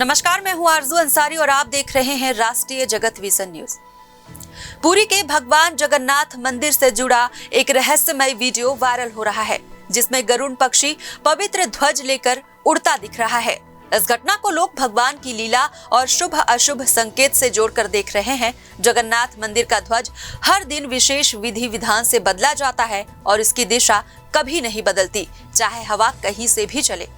नमस्कार, मैं हूं आरजू अंसारी और आप देख रहे हैं राष्ट्रीय जगत विजन न्यूज। पुरी के भगवान जगन्नाथ मंदिर से जुड़ा एक रहस्यमय वीडियो वायरल हो रहा है, जिसमें गरुड़ पक्षी पवित्र ध्वज लेकर उड़ता दिख रहा है। इस घटना को लोग भगवान की लीला और शुभ अशुभ संकेत से जोड़कर देख रहे हैं। जगन्नाथ मंदिर का ध्वज हर दिन विशेष विधि विधान से बदला जाता है और इसकी दिशा कभी नहीं बदलती, चाहे हवा कहीं से भी चले।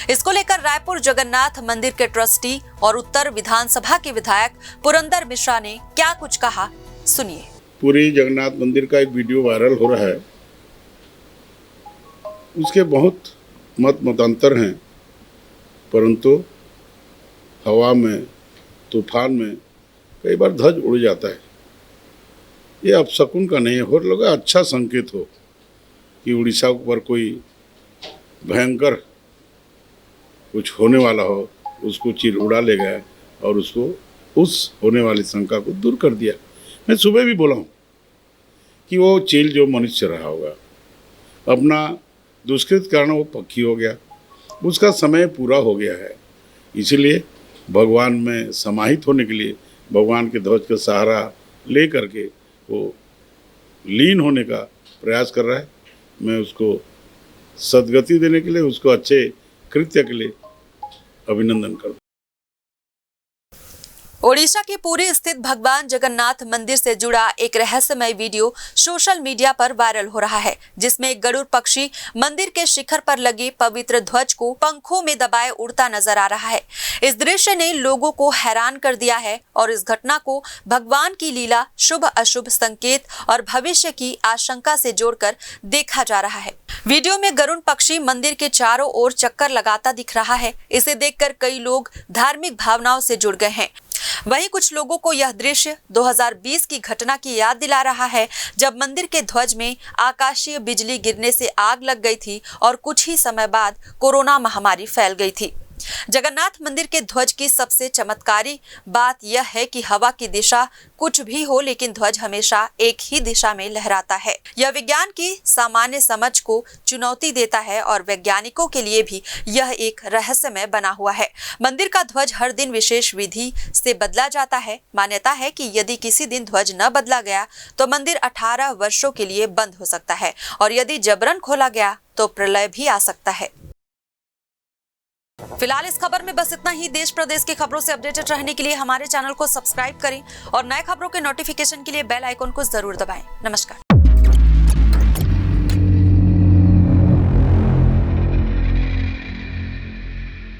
इसको लेकर रायपुर जगन्नाथ मंदिर के ट्रस्टी और उत्तर विधानसभा के विधायक पुरंदर मिश्रा ने क्या कुछ कहा, सुनिए। पुरी जगन्नाथ मंदिर का एक वीडियो वायरल हो रहा है। उसके बहुत मतांतर हैं, परंतु हवा में, तूफान में कई बार ध्वज उड़ जाता है। ये अपशकुन का नहीं हो लगा, अच्छा संकेत हो कि उड़ीसा पर कोई भयंकर कुछ होने वाला हो, उसको चीर उड़ा ले गया और उसको उस होने वाली शंका को दूर कर दिया। मैं सुबह भी बोला हूँ कि वो चील जो मनुष्य रहा होगा, अपना दुष्कृत कारण वो पक्षी हो गया, उसका समय पूरा हो गया है। इसलिए भगवान में समाहित होने के लिए भगवान के ध्वज का सहारा ले करके वो लीन होने का प्रयास कर रहा है। मैं उसको सद्गति देने के लिए, उसको अच्छे कृत्य के लिए अभिनंदन करता हूं। ओडिशा के पुरी स्थित भगवान जगन्नाथ मंदिर से जुड़ा एक रहस्यमय वीडियो सोशल मीडिया पर वायरल हो रहा है, जिसमें एक गरुड़ पक्षी मंदिर के शिखर पर लगे पवित्र ध्वज को पंखों में दबाए उड़ता नजर आ रहा है। इस दृश्य ने लोगों को हैरान कर दिया है और इस घटना को भगवान की लीला, शुभ अशुभ संकेत और भविष्य की आशंका से जोड़कर देखा जा रहा है। वीडियो में गरुड़ पक्षी मंदिर के चारों ओर चक्कर लगाता दिख रहा है। इसे देखकर कई लोग धार्मिक भावनाओं से जुड़ गए हैं। वहीं कुछ लोगों को यह दृश्य 2020 की घटना की याद दिला रहा है, जब मंदिर के ध्वज में आकाशीय बिजली गिरने से आग लग गई थी और कुछ ही समय बाद कोरोना महामारी फैल गई थी। जगन्नाथ मंदिर के ध्वज की सबसे चमत्कारी बात यह है कि हवा की दिशा कुछ भी हो, लेकिन ध्वज हमेशा एक ही दिशा में लहराता है। यह विज्ञान की सामान्य समझ को चुनौती देता है और वैज्ञानिकों के लिए भी यह एक रहस्यमय बना हुआ है। मंदिर का ध्वज हर दिन विशेष विधि से बदला जाता है। मान्यता है कि यदि किसी दिन ध्वज न बदला गया तो मंदिर 18 वर्षों के लिए बंद हो सकता है और यदि जबरन खोला गया तो प्रलय भी आ सकता है। फिलहाल इस खबर में बस इतना ही। देश प्रदेश की खबरों से अपडेटेड रहने के लिए हमारे चैनल को सब्सक्राइब करें और नए खबरों के नोटिफिकेशन के लिए बेल आइकन को जरूर दबाएं। नमस्कार।